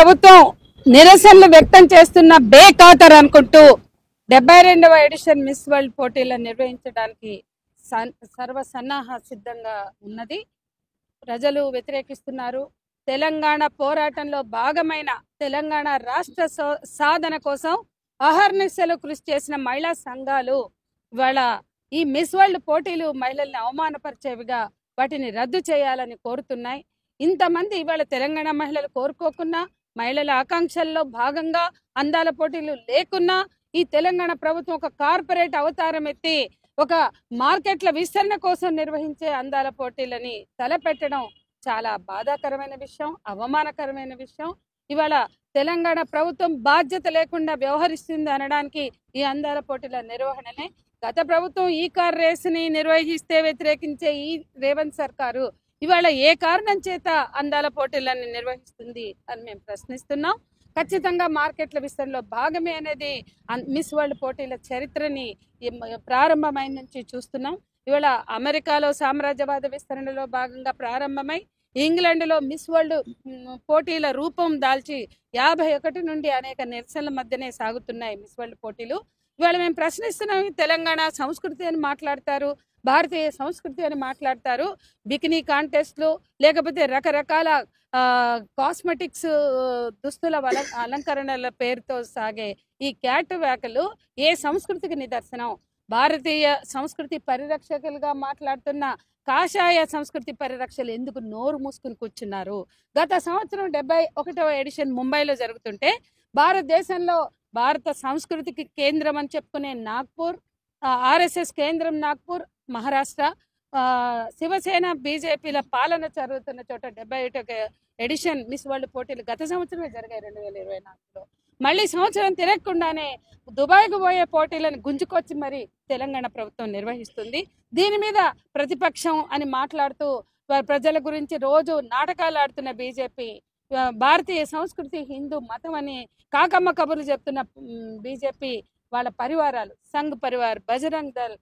ప్రభుత్వం నిరసనలు వ్యక్తం చేస్తున్న బేఖాతర్ అనుకుంటూ 72వ ఎడిషన్ మిస్ వరల్డ్ పోటీలను నిర్వహించడానికి సర్వసన్నాహ సిద్ధంగా ఉన్నది. ప్రజలు వ్యతిరేకిస్తున్నారు. తెలంగాణ పోరాటంలో భాగమైన తెలంగాణ రాష్ట్ర సాధన కోసం అహర్నిశలు కృషి చేసిన మహిళా సంఘాలు ఇవాళ ఈ మిస్ వరల్డ్ పోటీలు మహిళల్ని అవమానపరిచేవిగా వాటిని రద్దు చేయాలని కోరుతున్నాయి. ఇంతమంది ఇవాళ తెలంగాణ మహిళలు కోరుకోకున్నా, మహిళల ఆకాంక్షల్లో భాగంగా అందాల పోటీలు లేకున్నా ఈ తెలంగాణ ప్రభుత్వం ఒక కార్పొరేట్ అవతారం ఎత్తి ఒక మార్కెట్ల విస్తరణ కోసం నిర్వహించే అందాల పోటీలని తలపెట్టడం చాలా బాధాకరమైన విషయం, అవమానకరమైన విషయం. ఇవాళ తెలంగాణ ప్రభుత్వం బాధ్యత లేకుండా వ్యవహరిస్తుంది అనడానికి ఈ అందాల పోటీల నిర్వహణనే. గత ప్రభుత్వం ఈ కార్ రేసుని నిర్వహిస్తే వ్యతిరేకించే ఈ రేవంత్ సర్కారు ఇవాళ ఏ కారణం చేత అందాల పోటీలను నిర్వహిస్తుంది అని మేము ప్రశ్నిస్తున్నాం. ఖచ్చితంగా మార్కెట్ల విస్తరణలో భాగమే అనేది మిస్ వరల్డ్ పోటీల చరిత్రని ప్రారంభమైన నుంచి చూస్తున్నాం. ఇవాళ అమెరికాలో సామ్రాజ్యవాద విస్తరణలో భాగంగా ప్రారంభమై ఇంగ్లాండ్లో మిస్ వరల్డ్ పోటీల రూపం దాల్చి 51 నుండి అనేక నిరసనల మధ్యనే సాగుతున్నాయి మిస్ వరల్డ్ పోటీలు. ఇవాళ మేము ప్రశ్నిస్తున్నాం. తెలంగాణ సంస్కృతి అని మాట్లాడతారు, భారతీయ సంస్కృతి అని మాట్లాడతారు. బికినీ కాంటెస్ట్లు లేకపోతే రకరకాల కాస్మెటిక్స్ దుస్తుల అలంకరణల పేరుతో సాగే ఈ క్యాట్ వ్యాకలు ఏ సంస్కృతికి నిదర్శనం? భారతీయ సంస్కృతి పరిరక్షకులుగా మాట్లాడుతున్న కాషాయ సంస్కృతి పరిరక్షలు ఎందుకు నోరు మూసుకుని కూర్చున్నారు? గత సంవత్సరం 71వ ఎడిషన్ ముంబైలో జరుగుతుంటే భారతదేశంలో భారత సంస్కృతికి కేంద్రం అని చెప్పుకునే నాగ్పూర్, ఆర్ఎస్ఎస్ కేంద్రం నాగ్పూర్, మహారాష్ట్ర, శివసేన బీజేపీల పాలన జరుగుతున్న చోట 71వ ఎడిషన్ మిస్ వరల్డ్ పోటీలు గత సంవత్సరమే జరిగాయి 2024లో. మళ్ళీ సంవత్సరం తిరగకుండానే దుబాయ్కు పోయే పోటీలను గుంజుకొచ్చి మరి తెలంగాణ ప్రభుత్వం నిర్వహిస్తుంది. దీని మీద ప్రతిపక్షం అని మాట్లాడుతూ ప్రజల గురించి రోజు నాటకాలు ఆడుతున్న బీజేపీ, భారతీయ సంస్కృతి హిందూ మతం అని కాకమ్మ కబుర్లు చెప్తున్న బీజేపీ వాళ్ళ పరివారాలు సంఘ్ పరివార్, బజరంగ్ దళ్,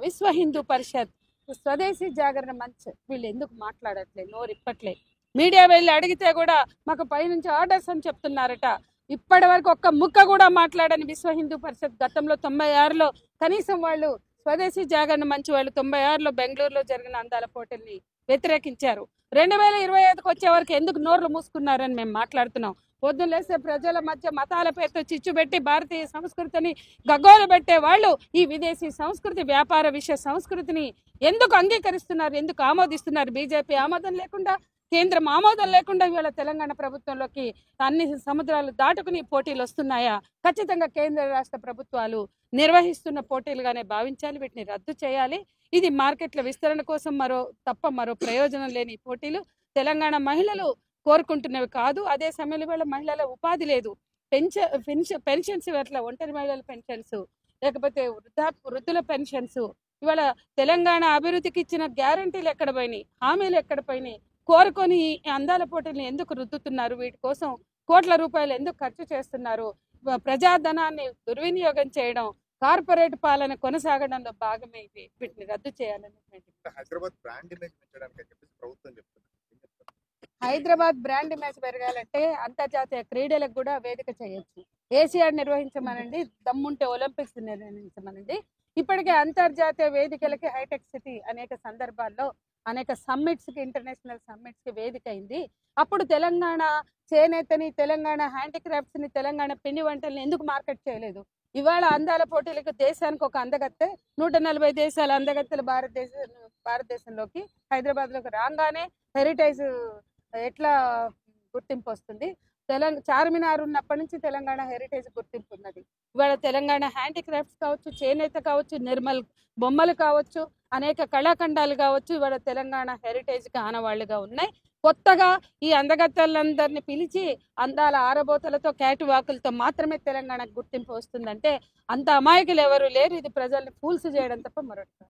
విశ్వ హిందూ పరిషత్, స్వదేశీ జాగరణ మంచ్ వీళ్ళు ఎందుకు మాట్లాడట్లేదు? నోరిప్పట్లే. మీడియా వెళ్ళి అడిగితే కూడా మాకు పైనుంచి ఆర్డర్స్ అని చెప్తున్నారట. ఇప్పటి వరకు ఒక్క ముక్క కూడా మాట్లాడని విశ్వ హిందూ పరిషత్ గతంలో 96లో కనీసం వాళ్ళు స్వదేశీ జాగరణ మంచి వాళ్ళు 96లో బెంగళూరులో జరిగిన అందాల పోటీల్ని వ్యతిరేకించారు. 2025కు వచ్చే వరకు ఎందుకు నోర్లు మూసుకున్నారని మేము మాట్లాడుతున్నాం. పొద్దున్న లేస్తే ప్రజల మధ్య మతాల పేరుతో చిచ్చు పెట్టి భారతీయ సంస్కృతిని గగ్గోలు పెట్టే వాళ్ళు ఈ విదేశీ సంస్కృతి, వ్యాపార విషయ సంస్కృతిని ఎందుకు అంగీకరిస్తున్నారు, ఎందుకు ఆమోదిస్తున్నారు? బీజేపీ ఆమోదం లేకుండా, కేంద్రం ఆమోదం లేకుండా ఇవాళ తెలంగాణ ప్రభుత్వంలోకి అన్ని సముద్రాలు దాటుకుని పోటీలు వస్తున్నాయా? ఖచ్చితంగా కేంద్ర రాష్ట్ర ప్రభుత్వాలు నిర్వహిస్తున్న పోటీలుగానే భావించాలి. వీటిని రద్దు చేయాలి. ఇది మార్కెట్ల విస్తరణ కోసం మరో ప్రయోజనం లేని పోటీలు. తెలంగాణ మహిళలు కోరుకుంటున్నవి కాదు. అదే సమయంలో ఇవాళ మహిళల ఉపాధి లేదు. పెన్షన్స్ ఇట్లా ఒంటరి మహిళల పెన్షన్స్, లేకపోతే వృద్ధుల పెన్షన్స్, ఇవాళ తెలంగాణ అభివృద్ధికి ఇచ్చిన గ్యారంటీలు ఎక్కడ పోయినాయి, హామీలు ఎక్కడ పోయినాయి? కోరుకొని అందాల పోటీలను ఎందుకు రుద్దుతున్నారు? వీటి కోసం కోట్ల రూపాయలు ఎందుకు ఖర్చు చేస్తున్నారు? ప్రజాధనాన్ని దుర్వినియోగం చేయడం, కార్పొరేట్ పాలన కొనసాగడంలో భాగమే ఇది. వీటిని రద్దు చేయాలని హైదరాబాద్ బ్రాండ్ ఇమేజ్ పెరగాలంటే అంతర్జాతీయ క్రీడలకు కూడా వేదిక చేయొచ్చు. ఏసియాడ్ నిర్వహించమనండి, దమ్ముంటే ఒలింపిక్స్ నిర్వహించమనండి. ఇప్పటికే అంతర్జాతీయ వేదికలకి హైటెక్ సిటీ అనేక సందర్భాల్లో అనేక సమ్మిట్స్ కి, ఇంటర్నేషనల్ సమ్మిట్స్ కి వేదిక అయింది. అప్పుడు తెలంగాణ చేనేతని, తెలంగాణ హ్యాండిక్రాఫ్ట్స్ ని, తెలంగాణ పిండి వంటల్ని ఎందుకు మార్కెట్ చేయలేదు? ఇవాళ అందాల పోటీలకు దేశానికి ఒక అందగత్తె, 140 దేశాల అందగత్తెలు భారతదేశంలోకి హైదరాబాద్లోకి రాగానే హెరిటేజ్ ఎట్లా గుర్తింపు వస్తుంది? చార్మినార్ ఉన్నప్పటి నుంచి తెలంగాణ హెరిటేజ్ గుర్తింపు ఉన్నది. ఇవాళ తెలంగాణ హ్యాండిక్రాఫ్ట్స్ కావచ్చు, చేనేత కావచ్చు, నిర్మల్ బొమ్మలు కావచ్చు, అనేక కళాఖండాలు కావచ్చు, ఇవాళ తెలంగాణ హెరిటేజ్కి ఆనవాళ్లుగా ఉన్నాయి. కొత్తగా ఈ అందగత్తెలందరినీ పిలిచి అందాల ఆరబోతలతో, క్యాట్ వాకులతో మాత్రమే తెలంగాణకు గుర్తింపు వస్తుందంటే అంత అమాయకులు ఎవరు లేరు. ఇది ప్రజల్ని ఫూల్స్ చేయడం తప్ప మరొకటి.